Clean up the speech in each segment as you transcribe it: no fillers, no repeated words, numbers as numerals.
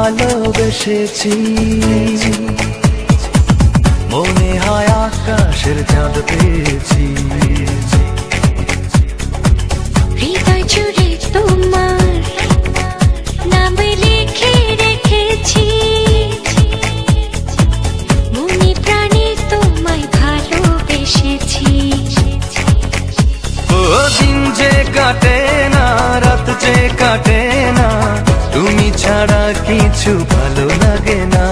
ভালোবেসেছি, মনে হয় আকাশের চাঁদ পেয়েছি। হৃদয় জুড়ে তোমার নাম লিখে রেখেছি, মনে প্রাণে তোমায় ভালোবেসেছি। ও দিন যে কাটে না, রাত যে কাটে না, তুমি ছাড়া কিছু ভালো লাগে না।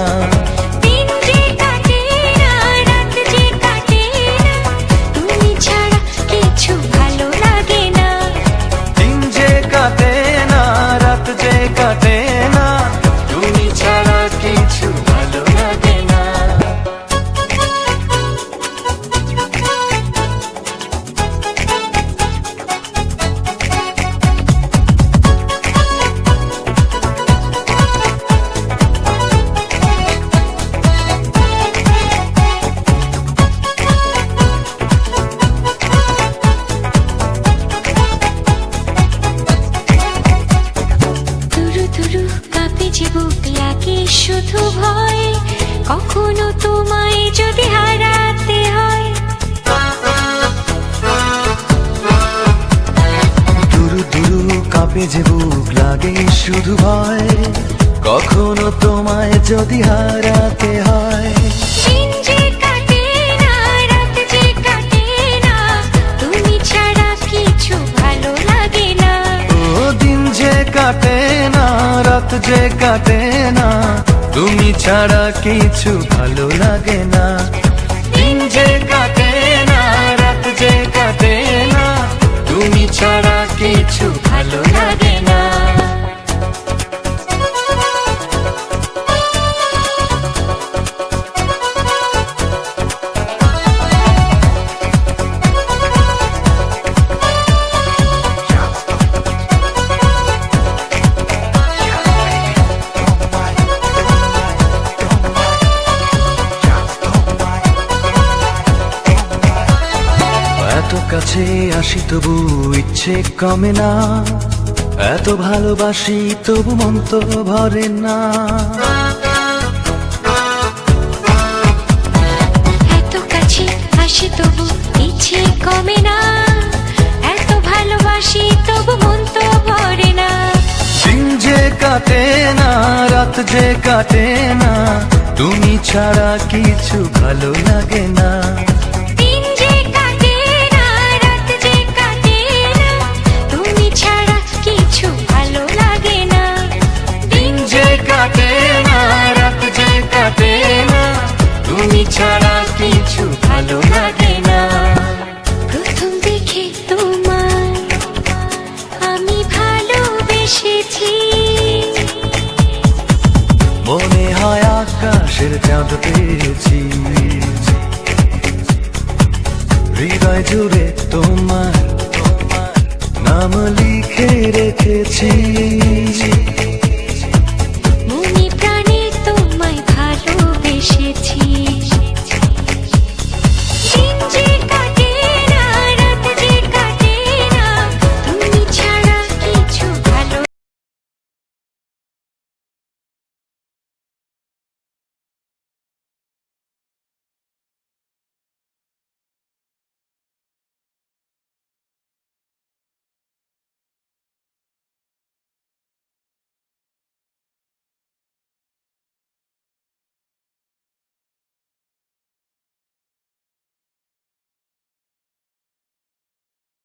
দিন যে কাটে না, রাত যে কাটে না, তুমি ছাড়া কিছু ভালো লাগে না। দিন যে কাটে না, রাত যে কাটে না, তুমি ছাড়া কিছু ভালো লাগে না। তুরু তুরু কাঁপে যে বুক লাগে শুধু ভয়, কখনো তোমায় যদি হারাতে হয়। দুরু দুরু কাঁপে যে বুক লাগে শুধু ভয়, কখনো তোমায় যদি হারাতে হয়। দিন যে কাটে না, রাত যে কাটে না, তুমি ছাড়া কিছু ভালো লাগে না। ও দিন যে কাটে না, রাত যে কাটে না, তুমি ছাড়া কিছু ভালো লাগে না। দিন যে কাটে না, রাত যে কাটে না, তুমি ছাড়া কিছু ভালো লাগে না। এত কাছে আসি তবু ইচ্ছে কমে না, এত ভালোবাসি তবু মন তো ভরে না। এত কাছে আসি তবু ইচ্ছে কমে না, এত ভালোবাসি তবু মন তো ভরে না। দিন যে কাটে না, রাত যে কাটে না, তুমি ছাড়া কিছু ভালো লাগে না। দিন যে কাটে না, রাত যে কাটে না, তুমি ছাড়া কিছু ভালো লাগে না। দিন যে কাটে না, রাত যে কাটে না, তুমি ছাড়া কিছু ভালো লাগে না। প্রথম দেখে তোমার আমি ভালোবেসেছি, মনে হয় আকাশের চাঁদ পেয়েছি। হৃদয় জুড়ে তোমার নাম লিখে রেখেছি।